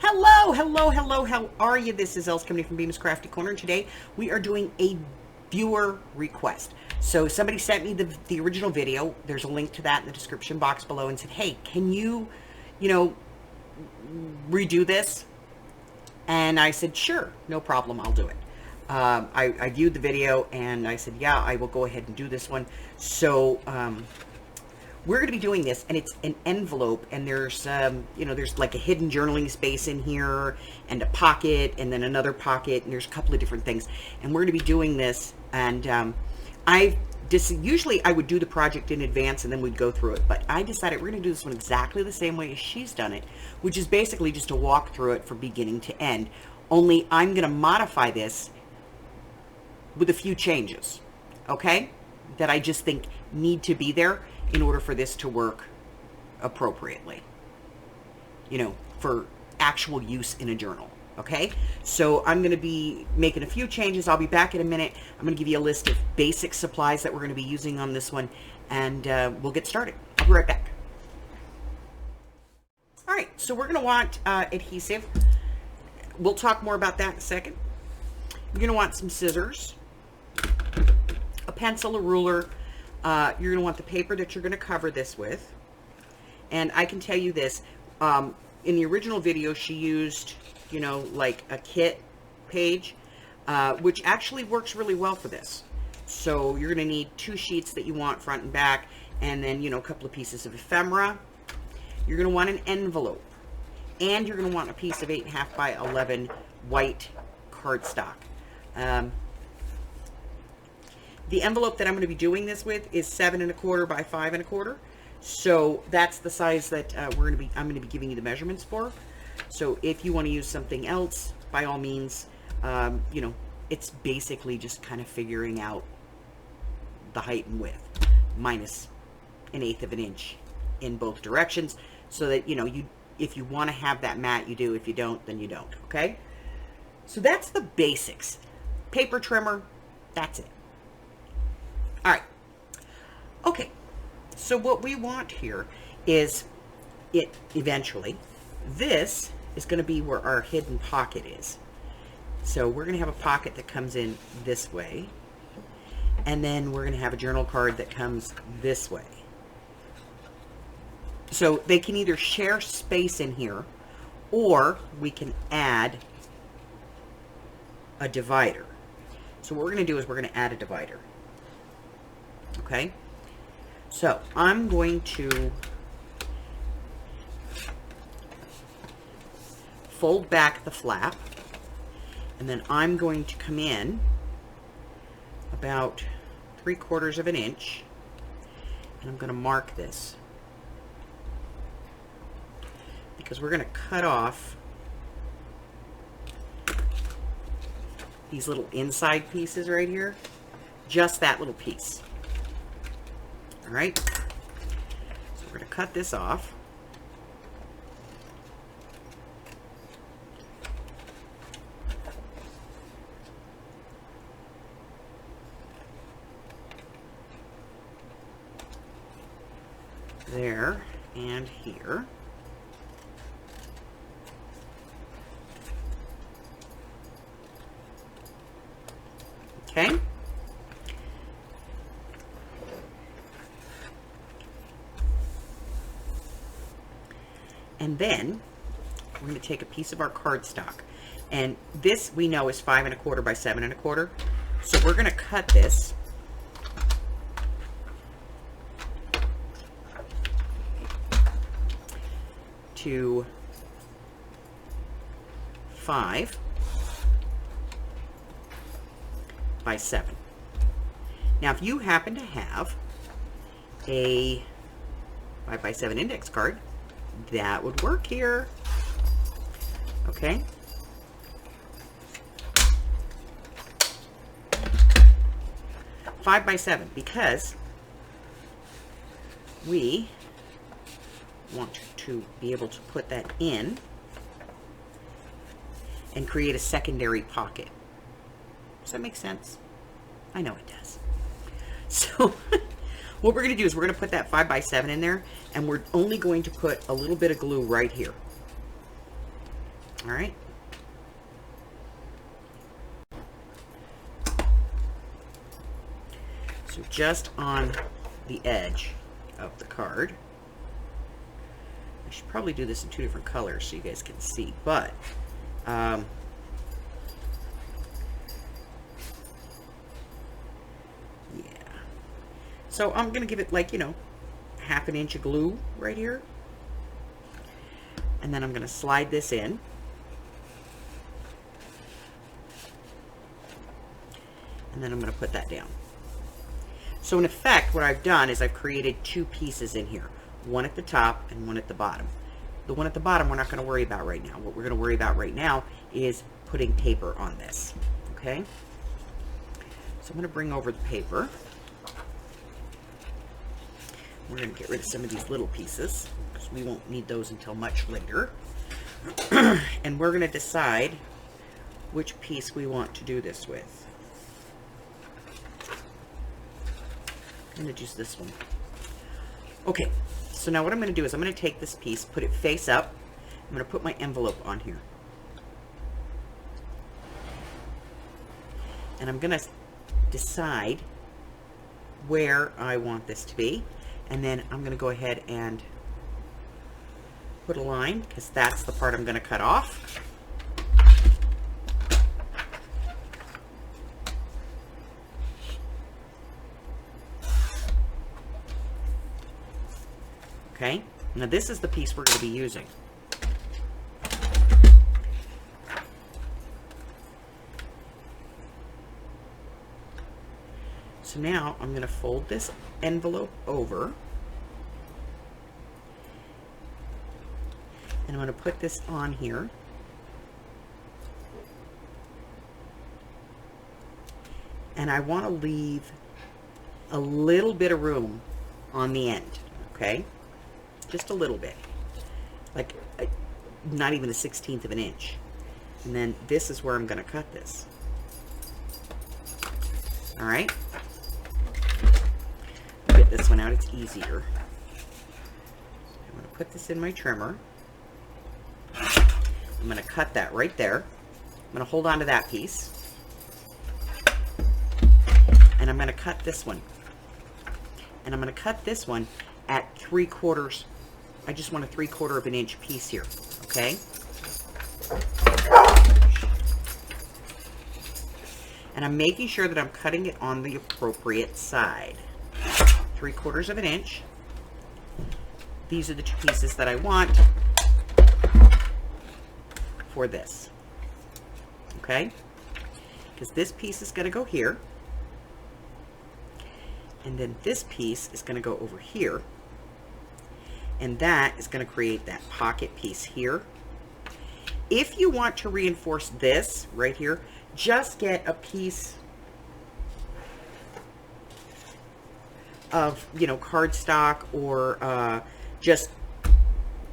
Hello, hello, hello. How are you? This is Els coming from Bemis Crafty Corner, and today we are doing a viewer request. So somebody sent me the original video. There's a link to that in the description box below, and said, "Hey, can you redo this?" And I said, "Sure, no problem. I'll do it." I viewed the video, and I said, "Yeah, I will go ahead and do this one." So we're going to be doing this, and it's an envelope, and there's there's like a hidden journaling space in here, and a pocket, and then another pocket, and there's a couple of different things, and we're going to be doing this. And usually I would do the project in advance and then we'd go through it, but I decided we're going to do this one exactly the same way as she's done it, which is basically just to walk through it from beginning to end. Only I'm going to modify this with a few changes, okay, that I just think need to be there in order for this to work appropriately, for actual use in a journal. Okay, so I'm going to be making a few changes. I'll be back in a minute. I'm going to give you a list of basic supplies that we're going to be using on this one, and we'll get started. I'll be right back. All right, so we're going to want adhesive. We'll talk more about that in a second. You're going to want some scissors, a pencil, a ruler. You're going to want the paper that you're going to cover this with. And I can tell you this, in the original video she used, like a kit page, which actually works really well for this. So you're going to need 2 sheets that you want front and back, and then, a couple of pieces of ephemera. You're going to want an envelope, and you're going to want a piece of 8.5 by 11 white cardstock. The envelope that I'm going to be doing this with is 7 1/4 by 5 1/4. So that's the size that I'm going to be giving you the measurements for. So if you want to use something else, by all means, it's basically just kind of figuring out the height and width minus 1/8 of an inch in both directions, so that if you want to have that mat, you do. If you don't, then you don't. Okay, so that's the basics. Paper trimmer, that's it. All right. Okay. So what we want here is eventually, this is going to be where our hidden pocket is. So we're going to have a pocket that comes in this way, and then we're going to have a journal card that comes this way. So they can either share space in here, or we can add a divider. So what we're going to do is we're going to add a divider. Okay, so I'm going to fold back the flap, and then I'm going to come in about 3/4 of an inch, and I'm going to mark this because we're going to cut off these little inside pieces right here, just that little piece. All right, so we're going to cut this off. There and here. Okay. And then we're going to take a piece of our cardstock, and this we know is 5 1/4 by 7 1/4. So we're going to cut this to 5 by 7. Now, if you happen to have a 5 by 7 index card, that would work here. Okay. Five by 7, because we want to be able to put that in and create a secondary pocket. Does that make sense? I know it does. So what we're going to do is we're going to put that 5 by 7 in there, and we're only going to put a little bit of glue right here. All right. So just on the edge of the card. I should probably do this in 2 different colors so you guys can see, but yeah. So I'm going to give it like, you know, 1/2 inch of glue right here. And then I'm going to slide this in. And then I'm going to put that down. So in effect, what I've done is I've created 2 pieces in here. One at the top and one at the bottom. The one at the bottom we're not going to worry about right now. What we're going to worry about right now is putting paper on this. Okay? So I'm going to bring over the paper. We're going to get rid of some of these little pieces because we won't need those until much later. And we're going to decide which piece we want to do this with. I'm going to use this one. Okay, so now what I'm going to do is I'm going to take this piece, put it face up. I'm going to put my envelope on here. And I'm going to decide where I want this to be. And then I'm going to go ahead and put a line because that's the part I'm going to cut off. Okay, now this is the piece we're going to be using. So now I'm going to fold this envelope over. And I'm going to put this on here. And I want to leave a little bit of room on the end, okay? Just a little bit, like not even a 1/16 of an inch. And then this is where I'm going to cut this. All right. Get this one out, it's easier. I'm going to put this in my trimmer. I'm going to cut that right there. I'm going to hold on to that piece. And I'm going to cut this one. And I'm going to cut this one at 3/4. I just want a 3/4 of an inch piece here, okay? And I'm making sure that I'm cutting it on the appropriate side. 3/4 of an inch. These are the 2 pieces that I want for this, okay? Because this piece is going to go here. And then this piece is going to go over here. And that is going to create that pocket piece here. If you want to reinforce this right here, just get a piece of, you know, cardstock or just,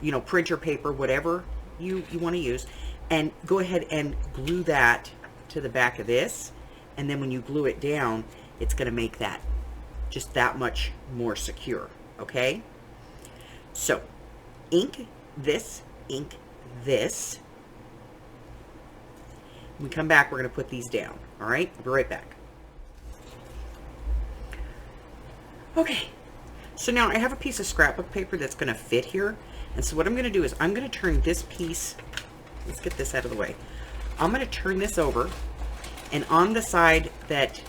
you know, printer paper, whatever you want to use, and go ahead and glue that to the back of this. And then when you glue it down, it's going to make that just that much more secure, okay? So, ink this. When we come back, we're going to put these down, all right? I'll be right back. Okay, so now I have a piece of scrapbook paper that's going to fit here. And so what I'm going to do is I'm going to turn this piece, let's get this out of the way. I'm going to turn this over, and on the side that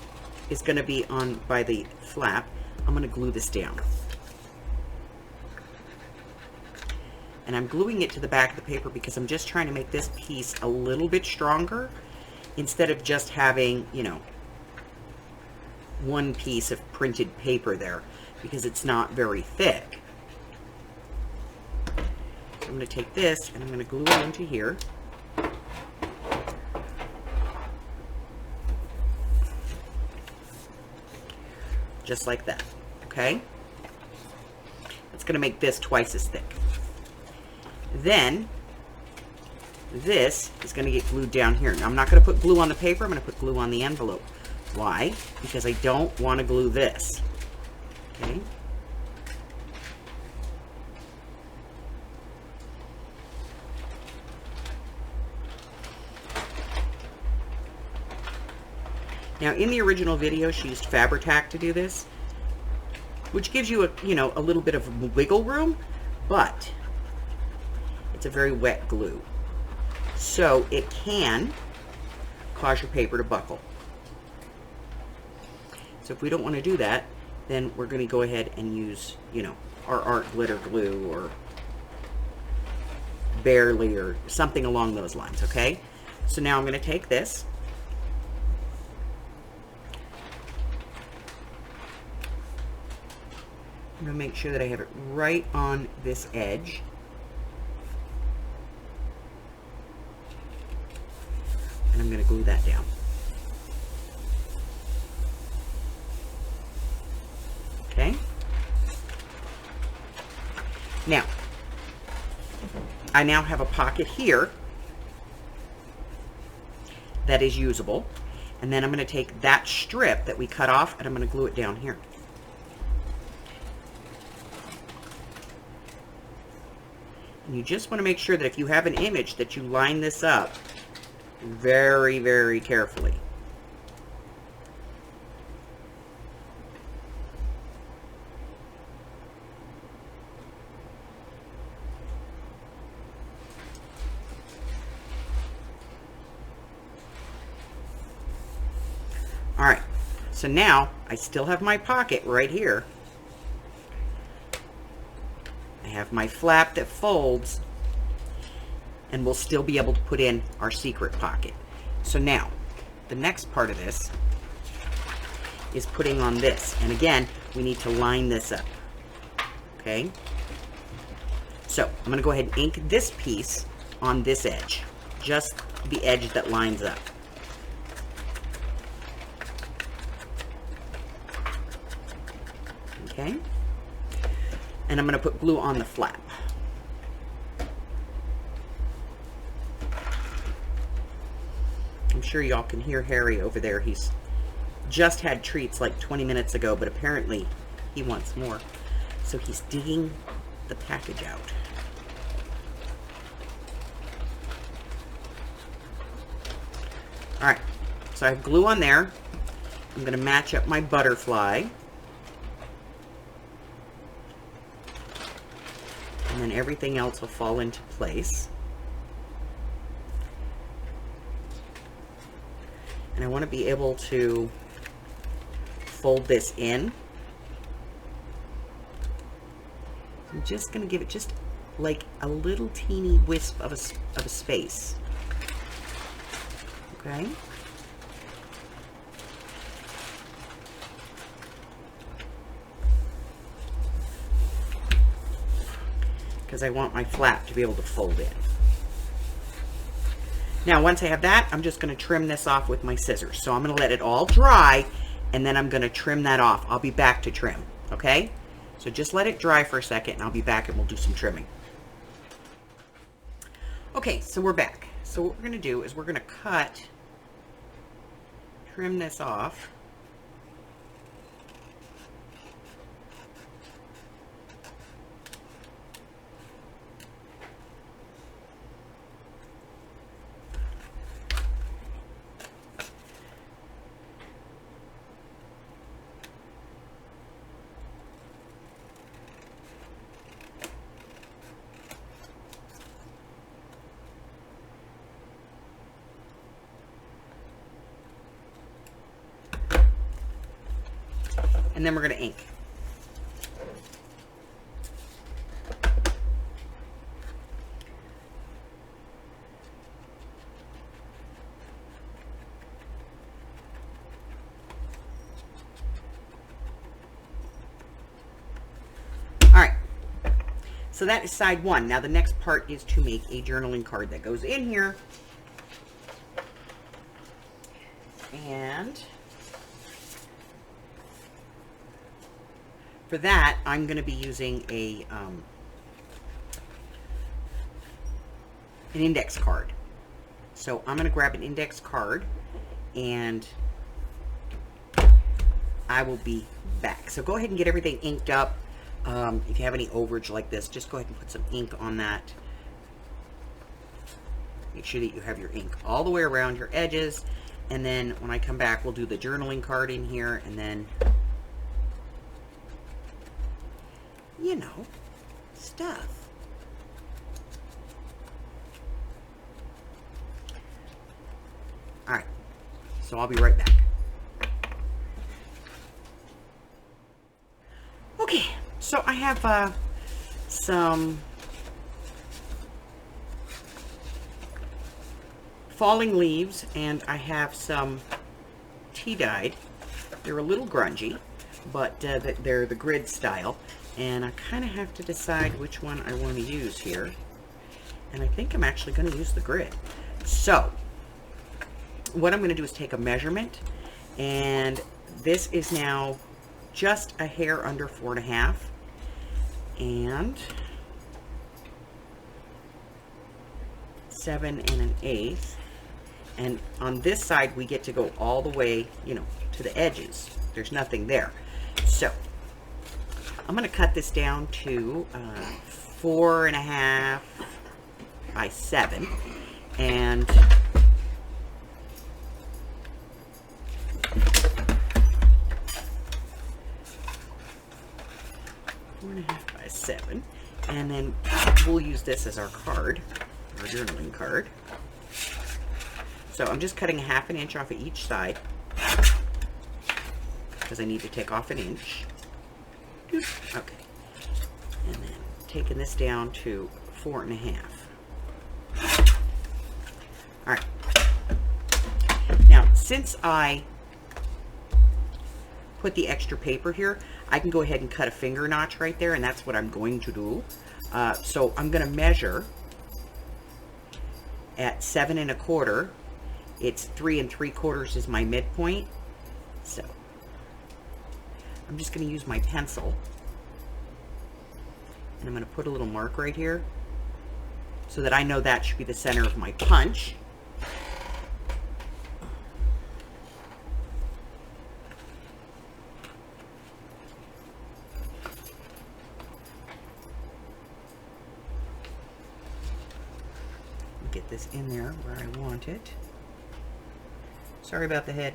is going to be on by the flap, I'm going to glue this down. And I'm gluing it to the back of the paper because I'm just trying to make this piece a little bit stronger instead of just having, you know, one piece of printed paper there because it's not very thick. So I'm going to take this and I'm going to glue it into here. Just like that, okay? It's going to make this twice as thick. Then this is going to get glued down here. Now I'm not going to put glue on the paper, I'm going to put glue on the envelope. Why? Because I don't want to glue this. Okay? Now, in the original video, she used Fabri-Tac to do this, which gives you a little bit of wiggle room, but it's a very wet glue. So it can cause your paper to buckle. So if we don't want to do that, then we're going to go ahead and use, our art glitter glue or Barely or something along those lines, okay? So now I'm going to take this. I'm going to make sure that I have it right on this edge. And I'm going to glue that down. Okay? Now, I now have a pocket here that is usable. And then I'm going to take that strip that we cut off and I'm going to glue it down here. And you just want to make sure that if you have an image that you line this up very, very carefully. All right, so now I still have my pocket right here. I have my flap that folds, and we'll still be able to put in our secret pocket. So now, the next part of this is putting on this. And again, we need to line this up, okay? So I'm gonna go ahead and ink this piece on this edge, just the edge that lines up. Okay, and I'm going to put glue on the flap. I'm sure y'all can hear Harry over there. He's just had treats like 20 minutes ago, but apparently he wants more. So he's digging the package out. All right, so I have glue on there. I'm going to match up my butterfly. And then everything else will fall into place. And I want to be able to fold this in. I'm just going to give it just like a little teeny wisp of a space. Okay? Because I want my flap to be able to fold in. Now, once I have that, I'm just going to trim this off with my scissors. So I'm going to let it all dry, and then I'm going to trim that off. I'll be back to trim, okay? So just let it dry for a second, and I'll be back, and we'll do some trimming. Okay, so we're back. So what we're going to do is we're going to trim this off. And then we're going to ink. All right. So that is side one. Now the next part is to make a journaling card that goes in here. And for that, I'm going to be using an index card. So I'm going to grab an index card and I will be back. So go ahead and get everything inked up. If you have any overage like this, just go ahead and put some ink on that. Make sure that you have your ink all the way around your edges. And then when I come back, we'll do the journaling card in here, and then, you know, stuff. All right, so I'll be right back. Okay, so I have some falling leaves, and I have some tea dyed. They're a little grungy, but they're the grid style, and I kind of have to decide which one I want to use here, and I think I'm actually going to use the grid. So what I'm going to do is take a measurement, and this is now just a hair under 4.5, and 7 1/8. And on this side, we get to go all the way, you know, to the edges. There's nothing there. So I'm going to cut this down to 4.5 by 7, and by 7, and then we'll use this as our card, our journaling card. So I'm just cutting 1/2 inch off of each side because I need to take off 1 inch. Okay, and then taking this down to 4.5. All right. Now, since I put the extra paper here, I can go ahead and cut a finger notch right there, and that's what I'm going to do. So I'm going to measure at 7 1/4. It's 3 3/4 is my midpoint. So I'm just going to use my pencil, and I'm going to put a little mark right here so that I know that should be the center of my punch. Get this in there where I want it. Sorry about the head.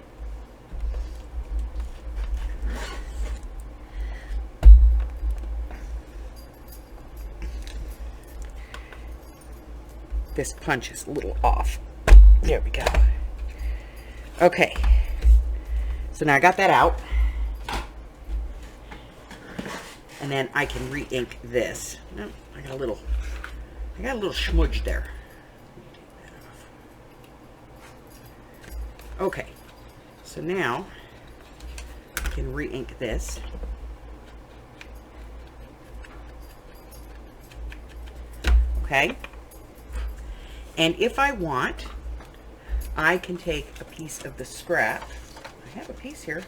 This punch is a little off. There we go. Okay. So now I got that out. And then I can re-ink this. No, I got a little smudge there. Okay, so now I can re-ink this. Okay, and if I want, I can take a piece of the scrap. I have a piece here.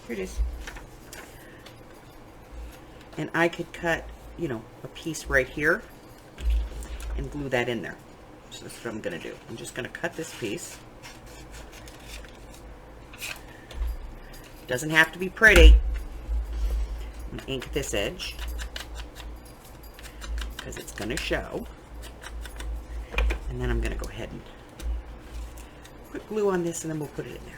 Here it is. And I could cut, you know, a piece right here and glue that in there. So that's what I'm going to do. I'm just going to cut this piece. Doesn't have to be pretty. I'm going to ink this edge because it's going to show. And then I'm going to go ahead and put glue on this, and then we'll put it in there.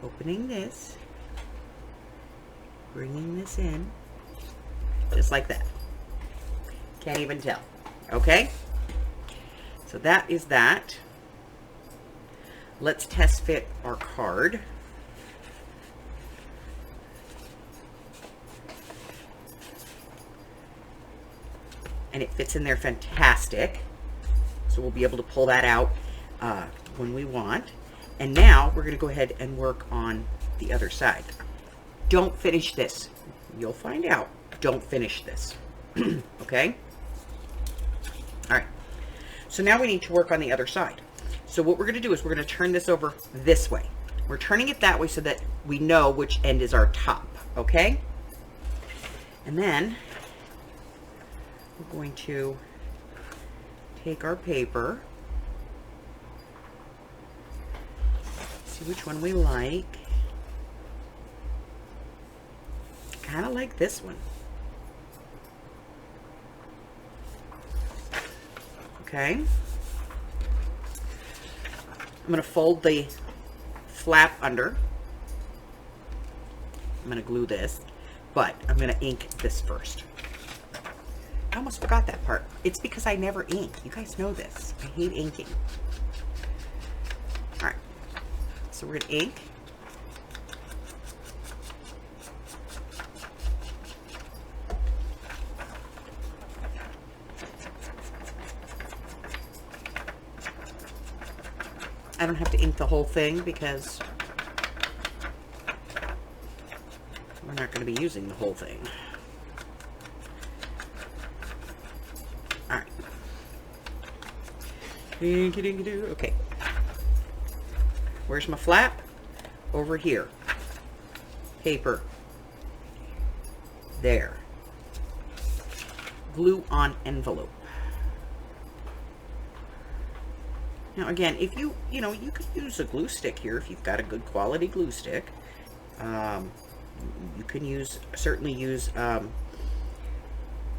Opening this, bringing this in, just like that. Can't even tell. Okay? So that is that. Let's test fit our card. And it fits in there fantastic. So we'll be able to pull that out when we want. And now we're going to go ahead and work on the other side. Don't finish this. You'll find out. Don't finish this. Okay? All right. So now we need to work on the other side. So what we're going to do is we're going to turn this over this way. We're turning it that way so that we know which end is our top. Okay? And then we're going to take our paper See which one we like. Kind of like this one. Okay. I'm going to fold the flap under. I'm going to glue this, but I'm going to ink this first. I almost forgot that part. It's because I never ink. You guys know this. I hate inking. All right. So we're going to ink. I don't have to ink the whole thing because we're not going to be using the whole thing. All right. Dinky-dinky-doo. Okay. Where's my flap? Over here. Paper. There. Glue on envelope. Now again, if you could use a glue stick here if you've got a good quality glue stick. You can certainly use your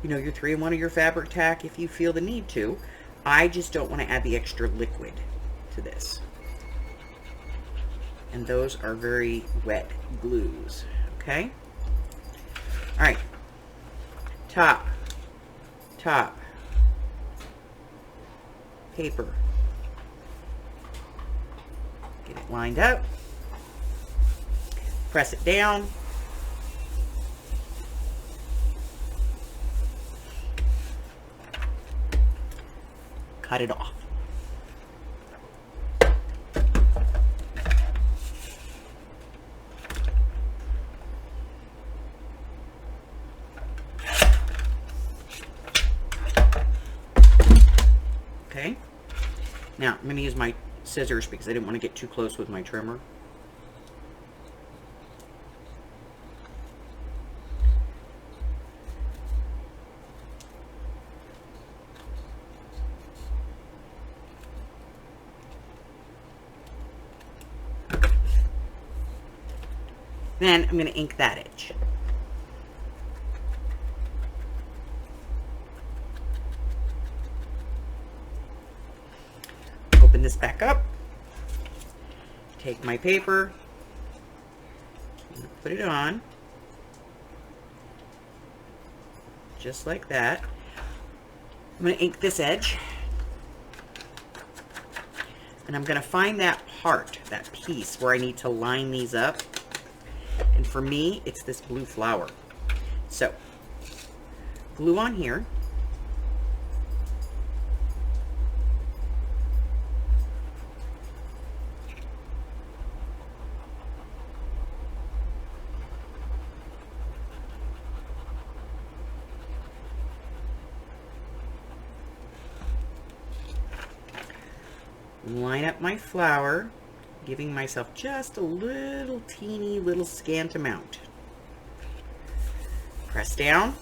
3-in-1 or your fabric tack if you feel the need to. I just don't want to add the extra liquid to this. And those are very wet glues, okay? All right, top, paper. Get it lined up. Press it down. Cut it off. Okay. Now, I'm going to use my scissors because I didn't want to get too close with my trimmer. Then I'm going to ink that edge. Open this back up. Take my paper. Put it on. Just like that. I'm going to ink this edge. And I'm going to find that part, that piece where I need to line these up. And for me, it's this blue flower. So, glue on here. Line up my flower, giving myself just a little teeny little scant amount. Press down.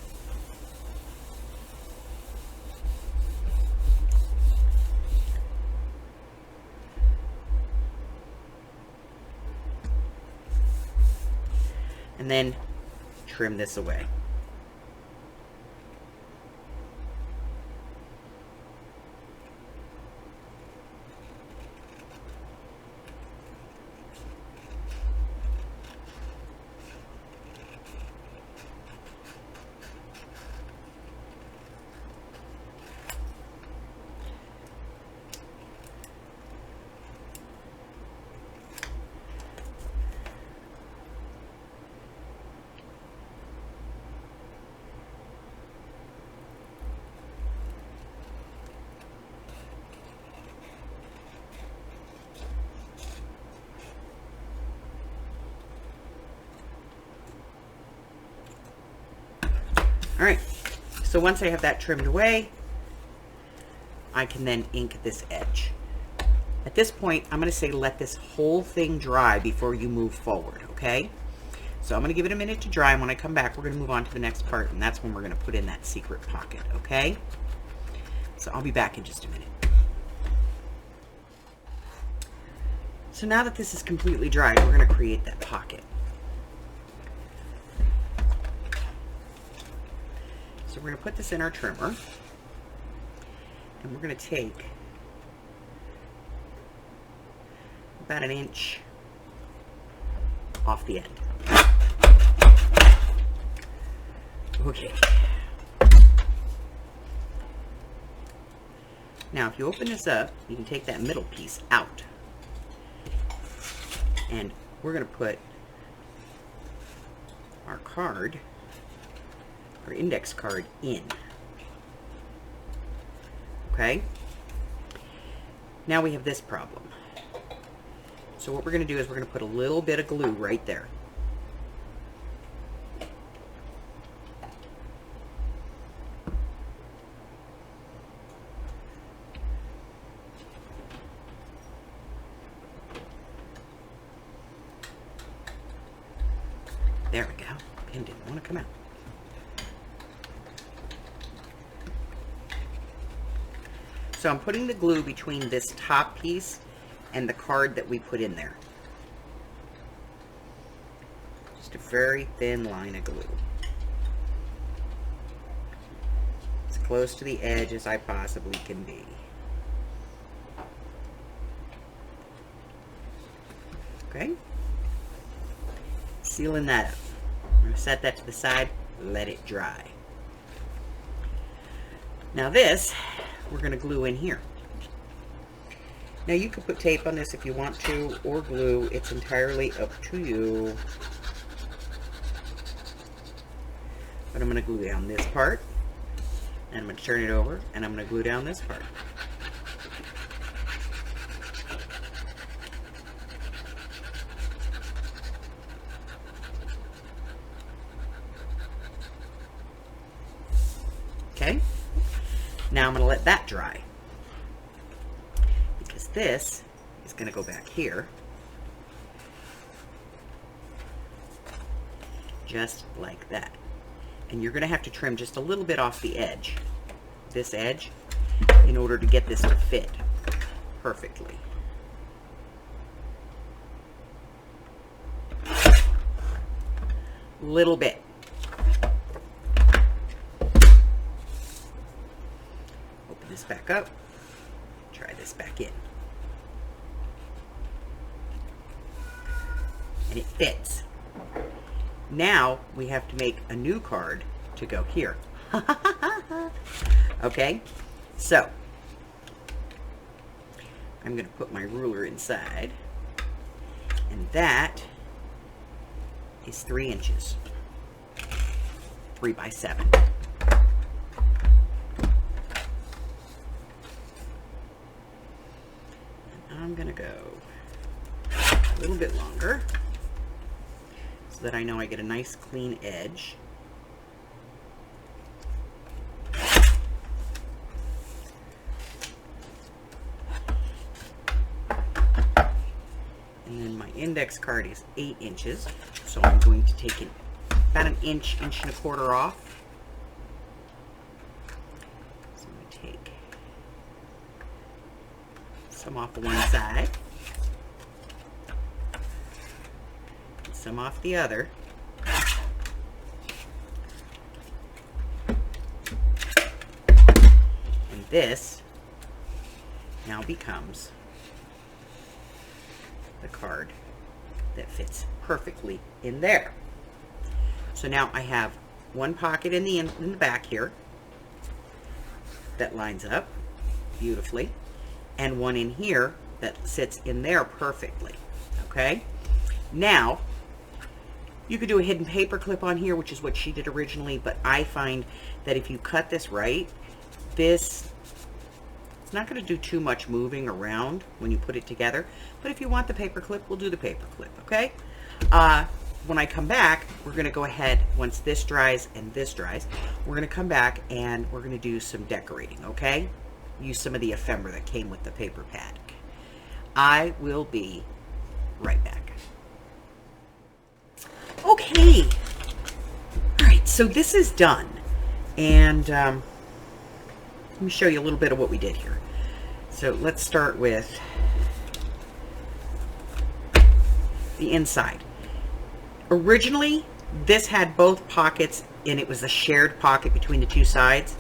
And then trim this away. All right, so once I have that trimmed away, I can then ink this edge. At this point, I'm going to say let this whole thing dry before you move forward, okay? So I'm going to give it a minute to dry, and when I come back, we're going to move on to the next part, and that's when we're going to put in that secret pocket, okay? So I'll be back in just a minute. So now that this is completely dry, we're going to create that pocket. So we're going to put this in our trimmer, and we're going to take about 1 inch off the end. Okay. Now, if you open this up, you can take that middle piece out. And we're going to put our card, our index card, in. Okay? Now we have this problem. So what we're going to do is we're going to put a little bit of glue right there. There we go. Pin didn't want to come out. So I'm putting the glue between this top piece and the card that we put in there. Just a very thin line of glue. As close to the edge as I possibly can be. Okay? Sealing that up. I'm going to set that to the side, let it dry. Now this, we're going to glue in here. Now you can put tape on this if you want to, or glue. It's entirely up to you. But I'm going to glue down this part, and I'm going to turn it over, and I'm going to glue down this part. Okay, now I'm going to let that dry, because this is going to go back here, just like that. And you're going to have to trim just a little bit off the edge, this edge, in order to get this to fit perfectly. Little bit. This back up, try this back in, and it fits. Now we have to make a new card to go here. Okay, so I'm going to put my ruler inside, and that is 3 inches, 3 by 7. I'm going to go a little bit longer so that I know I get a nice clean edge. And then my index card is 8 inches, so I'm going to take it about 1 inch, 1.25 inches off. Some off the one side, and some off the other. And this now becomes the card that fits perfectly in there. So now I have one pocket in the back here that lines up beautifully, and one in here that sits in there perfectly. Okay, now you could do a hidden paper clip on here, which is what she did originally, but I find that if you cut this right, it's not going to do too much moving around when you put it together. But if you want the paper clip, we'll do the paper clip. Okay, when I come back, we're going to go ahead, once this dries and this dries, we're going to come back and we're going to do some decorating. Okay, use some of the ephemera that came with the paper pad. I will be right back. Okay. All right, so this is done. And let me show you a little bit of what we did here. So let's start with the inside. Originally, this had both pockets, and it was a shared pocket between the two sides.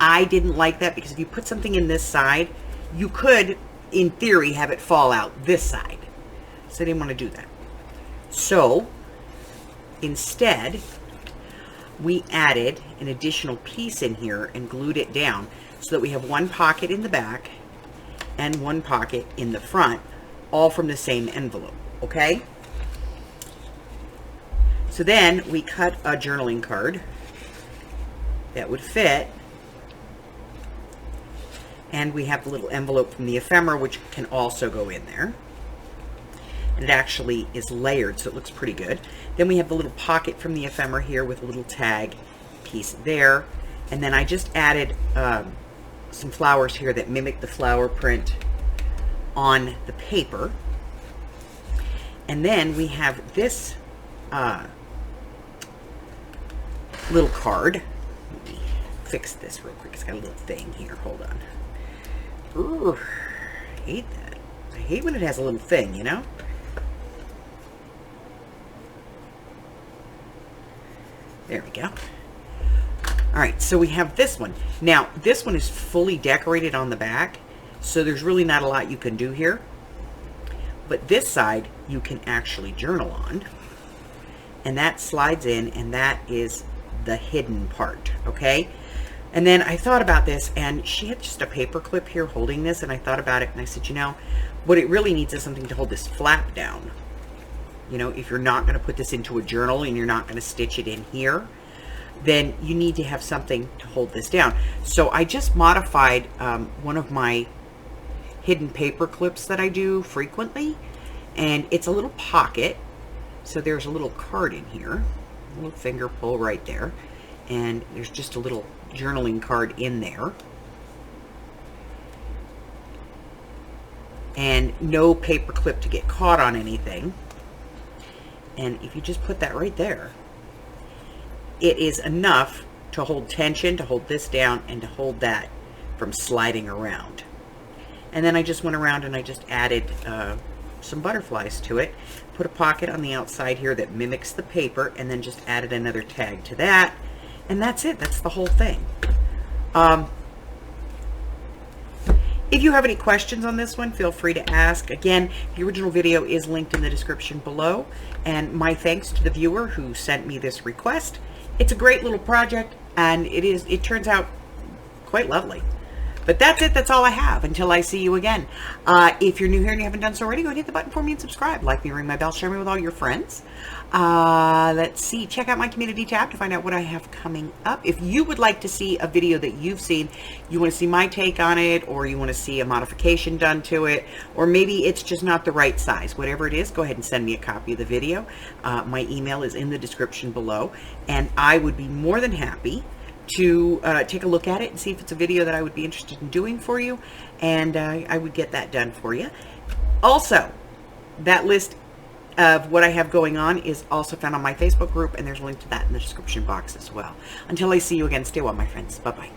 I didn't like that because if you put something in this side, you could, in theory, have it fall out this side. So I didn't want to do that. So instead, we added an additional piece in here and glued it down so that we have one pocket in the back and one pocket in the front, all from the same envelope, okay? So then we cut a journaling card that would fit, and we have the little envelope from the ephemera, which can also go in there. And it actually is layered, so it looks pretty good. Then we have the little pocket from the ephemera here with a little tag piece there. And then I just added some flowers here that mimic the flower print on the paper. And then we have this little card. Let me fix this real quick. It's got a little thing here. Hold on. Ooh, I hate that. I hate when it has a little thing, you know? There we go. All right, so we have this one. Now, this one is fully decorated on the back, so there's really not a lot you can do here. But this side, you can actually journal on. And that slides in, and that is the hidden part, okay? And then I thought about this, and she had just a paper clip here holding this, and I thought about it, and I said, you know, what it really needs is something to hold this flap down. You know, if you're not going to put this into a journal and you're not going to stitch it in here, then you need to have something to hold this down. So I just modified one of my hidden paper clips that I do frequently, and it's a little pocket. So there's a little card in here, a little finger pull right there, and there's just a little journaling card in there. And no paper clip to get caught on anything. And if you just put that right there, it is enough to hold tension, to hold this down, and to hold that from sliding around. And then I just went around and I just added some butterflies to it, put a pocket on the outside here that mimics the paper, and then just added another tag to that, and that's it. That's the whole thing. If you have any questions on this one, feel free to ask. Again, the original video is linked in the description below, and my thanks to the viewer who sent me this request. It's a great little project, and it turns out quite lovely. But that's it. That's all I have until I see you again. If you're new here and you haven't done so already, go ahead and hit the button for me and subscribe. Like me, ring my bell, share me with all your friends. Let's see. Check out my community tab to find out what I have coming up. If you would like to see a video that you've seen, you want to see my take on it, or you want to see a modification done to it, or maybe it's just not the right size, whatever it is, go ahead and send me a copy of the video. My email is in the description below, and I would be more than happy to take a look at it and see if it's a video that I would be interested in doing for you, and I would get that done for you. Also, that list of what I have going on is also found on my Facebook group, and there's a link to that in the description box as well. Until I see you again, stay well, my friends. Bye-bye.